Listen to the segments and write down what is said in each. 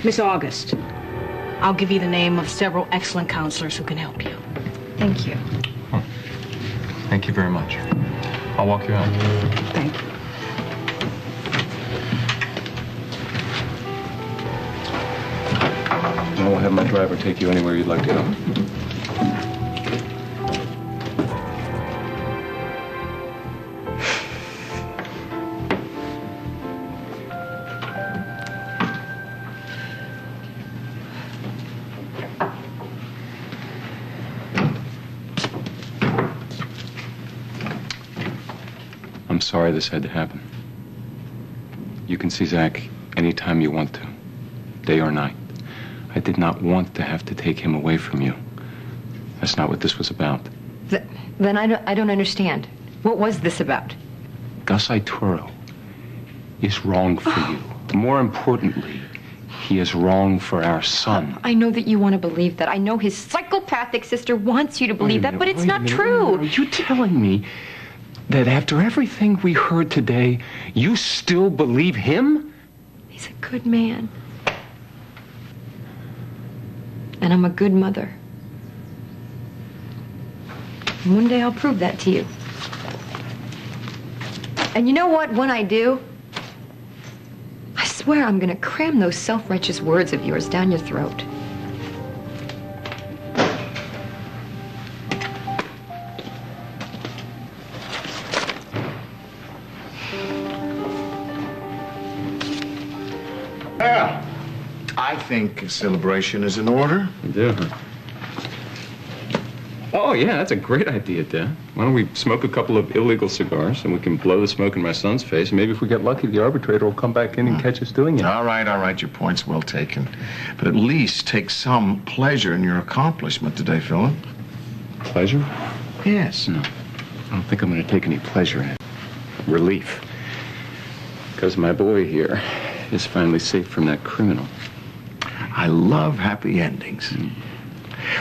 Miss August, I'll give you the name of several excellent counselors who can help you. Thank you. Oh. Thank you very much. I'll walk you out. Thank you. I will have my driver take you anywhere you'd like to go. I'm sorry this had to happen. You can see Zack anytime you want to, day or night. I did not want to have to take him away from you. That's not what this was about. Then I don't understand. What was this about? Gus Ituro is wrong for you. More importantly, he is wrong for our son. I know that you want to believe that. I know his psychopathic sister wants you to believe that, but it's not true. Are you telling me that after everything we heard today, you still believe him? He's a good man. And I'm a good mother. And one day I'll prove that to you. And you know what? When I do, I swear I'm gonna cram those self-righteous words of yours down your throat. Well, I think a celebration is in order. You do. Oh, yeah, that's a great idea, Dad. Why don't we smoke a couple of illegal cigars and we can blow the smoke in my son's face, and maybe if we get lucky, the arbitrator will come back in and catch us doing it. All right, your point's well taken. But at least take some pleasure in your accomplishment today, Phillip. Pleasure? Yes. No, I don't think I'm going to take any pleasure in it. Relief. Because my boy here is finally safe from that criminal. I love happy endings.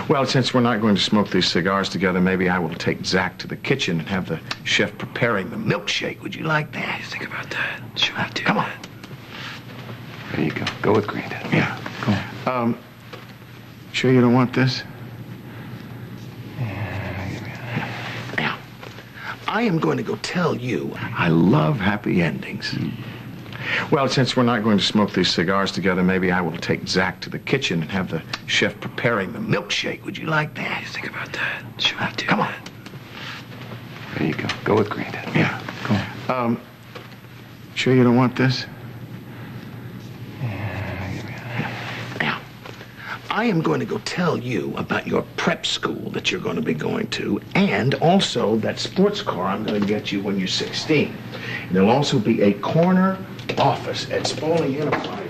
Well, since we're not going to smoke these cigars together, maybe I will take Zack to the kitchen and have the chef preparing the milkshake. Would you like that? You think about that? Should we do Come on. There you go. Go with Granddad. Yeah. Go on. Sure you don't want this? Yeah. Now, I am going to go tell you I love happy endings. Well, since we're not going to smoke these cigars together, maybe I will take Zack to the kitchen and have the chef preparing the milkshake. Would you like that? You think about that? Should we do Come on. There you go. Go with Granddad. Yeah. Go on. Sure you don't want this? Now, I am going to go tell you about your prep school that you're going to be going to, and also that sports car I'm going to get you when you're 16. And there'll also be a corner office at Spaulding Enterprise.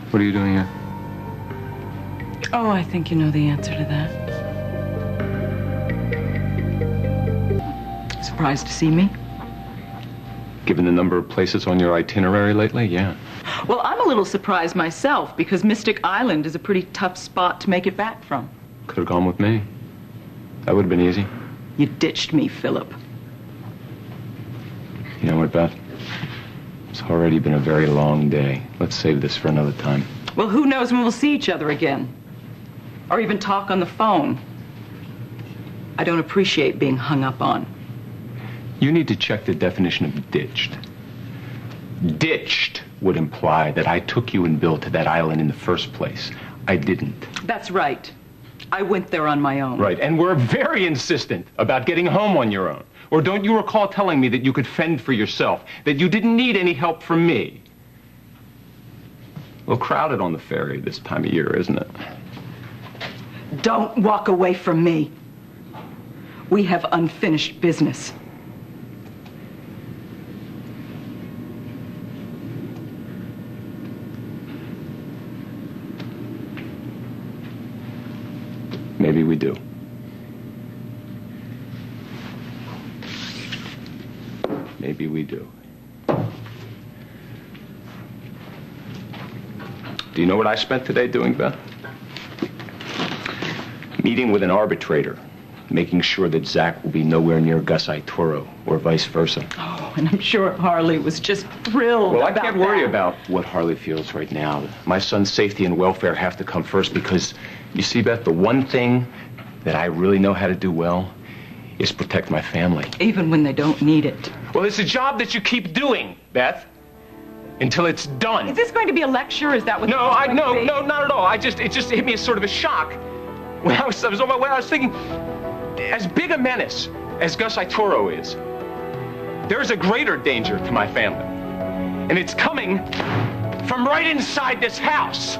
What are you doing here? Oh, I think you know the answer to that. Surprised to see me? Given the number of places on your itinerary lately, yeah. Well, I'm a little surprised myself because Mystic Island is a pretty tough spot to make it back from. Could have gone with me. That would have been easy. You ditched me, Phillip. You know what, Beth? It's already been a very long day. Let's save this for another time. Well, who knows when we'll see each other again? Or even talk on the phone. I don't appreciate being hung up on. You need to check the definition of ditched. Ditched would imply that I took you and Bill to that island in the first place. I didn't. That's right. I went there on my own. Right, and we're very insistent about getting home on your own. Or don't you recall telling me that you could fend for yourself, that you didn't need any help from me? A little crowded on the ferry this time of year, isn't it? Don't walk away from me. We have unfinished business. Maybe we do. Maybe we do. Do you know what I spent today doing, Beth? Meeting with an arbitrator making sure that Zack will be nowhere near Gus Itoro, or vice versa. Oh, and I'm sure Harley was just thrilled Well, I about can't worry that. about what Harley feels right now. My son's safety and welfare have to come first because, you see, Beth, the one thing that I really know how to do well is protect my family. Even when they don't need it. Well, it's a job that you keep doing, Beth, until it's done. Is this going to be a lecture? Is that what? No, this is going to be? no, not at all. It just hit me as sort of a shock. When I was thinking, as big a menace as Gus Itoro is, there's a greater danger to my family. And it's coming from right inside this house.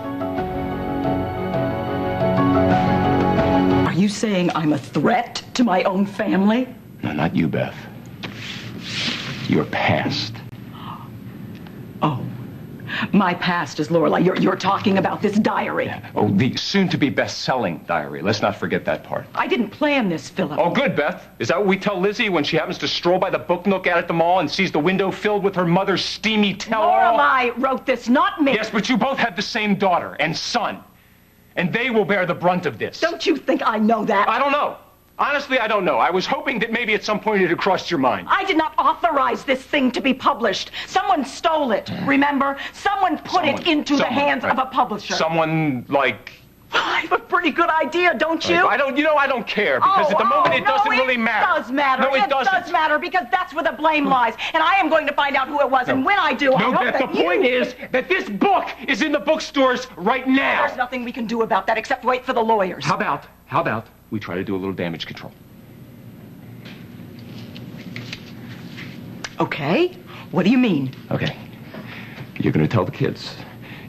Are you saying I'm a threat to my own family? No, not you, Beth. Your past. Oh, my past is Lorelei. You're talking about this diary. Oh, the soon-to-be best-selling diary. Let's not forget that part. I didn't plan this, Philip. Oh, good, Beth. Is that what we tell Lizzie when she happens to stroll by the book nook out at the mall and sees the window filled with her mother's steamy tell-all? Lorelei wrote this, not me. Yes, but you both have the same daughter and son. And they will bear the brunt of this. Don't you think I know that? I don't know. Honestly, I don't know. I was hoping that maybe at some point it had crossed your mind. I did not authorize this thing to be published. Someone stole it, remember? Someone put it into the hands of a publisher. Someone like... I have a pretty good idea, don't you? I don't care, because at the moment it doesn't really matter. It does matter. No, it doesn't. Does matter, because that's where the blame lies. And I am going to find out who it was, and when I do, I hope Beth, that the point is that this book is in the bookstores right now. There's nothing we can do about that except wait for the lawyers. How about we try to do a little damage control? Okay. What do you mean? Okay. You're going to tell the kids.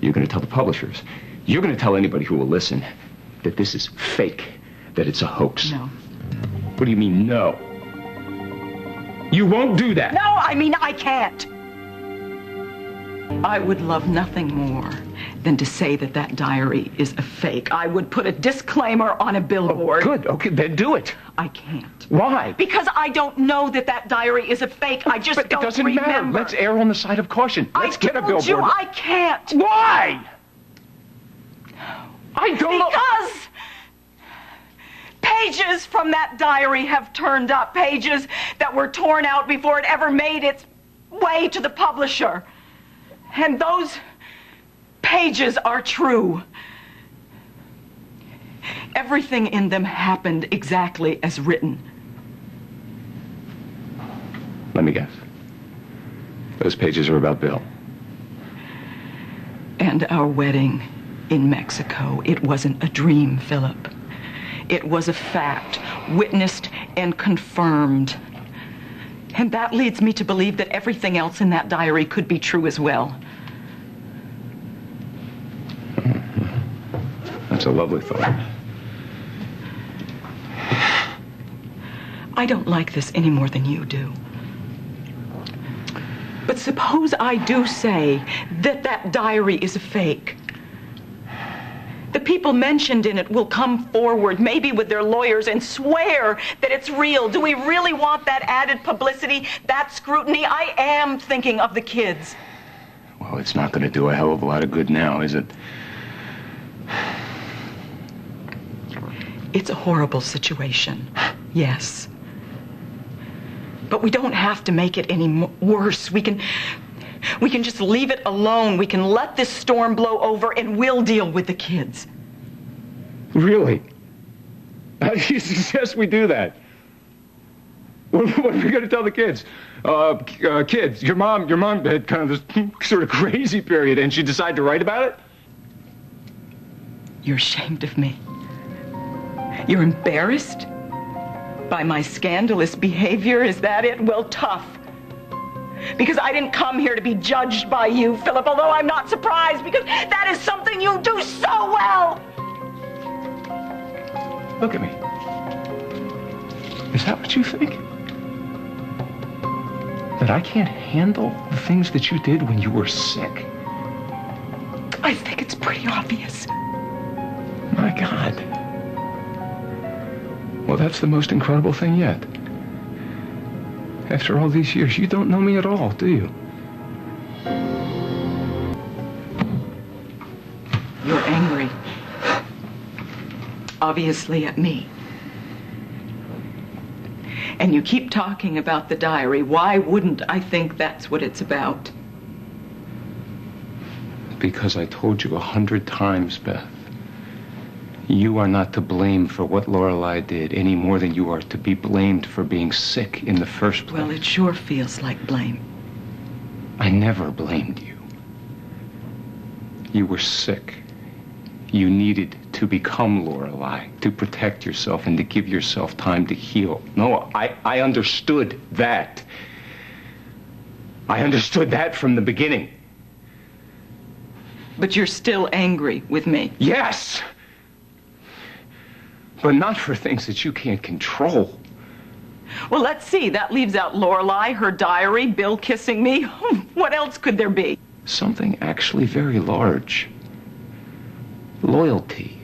You're going to tell the publishers. You're going to tell anybody who will listen that this is fake, that it's a hoax. No. What do you mean, no? You won't do that. No, I mean I can't. I would love nothing more than to say that that diary is a fake. I would put a disclaimer on a billboard. Oh, good. Okay, then do it. I can't. Why? Because I don't know that that diary is a fake. I just But don't it doesn't remember. matter. Let's err on the side of caution. Let's get a billboard. I told you I can't. Why? I don't know. Because pages from that diary have turned up. Pages that were torn out before it ever made its way to the publisher. And those pages are true. Everything in them happened exactly as written. Let me guess. Those pages are about Bill. And our wedding in Mexico. It wasn't a dream, Philip. It was a fact, witnessed and confirmed. And that leads me to believe that everything else in that diary could be true as well. That's a lovely thought. I don't like this any more than you do. But suppose I do say that that diary is a fake. The people mentioned in it will come forward, maybe with their lawyers, and swear that it's real. Do we really want that added publicity, that scrutiny? I am thinking of the kids. Well, it's not going to do a hell of a lot of good now, is it? It's a horrible situation, yes. But we don't have to make it any worse. We can just leave it alone. We can let this storm blow over and we'll deal with the kids. Really? How do you suggest we do that? What are we going to tell the kids? Kids, your mom had kind of this sort of crazy period, and she decided to write about it? You're ashamed of me. You're embarrassed by my scandalous behavior? Is that it? Well, tough. Because I didn't come here to be judged by you, Philip, although I'm not surprised, because that is something you do so well. Look at me. Is that what you think? That I can't handle the things that you did when you were sick? I think it's pretty obvious. My God. Well, that's the most incredible thing yet. After all these years, you don't know me at all, do you? You're angry. Obviously at me. And you keep talking about the diary. Why wouldn't I think that's what it's about? Because I told you 100 times, Beth. You are not to blame for what Lorelei did any more than you are to be blamed for being sick in the first place. Well, it sure feels like blame. I never blamed you. You were sick. You needed to become Lorelei, to protect yourself and to give yourself time to heal. No, I understood that. I understood that from the beginning. But you're still angry with me. Yes! But not for things that you can't control. Well, let's see. That leaves out Lorelei, her diary, Bill kissing me. What else could there be? Something actually very large. Loyalty.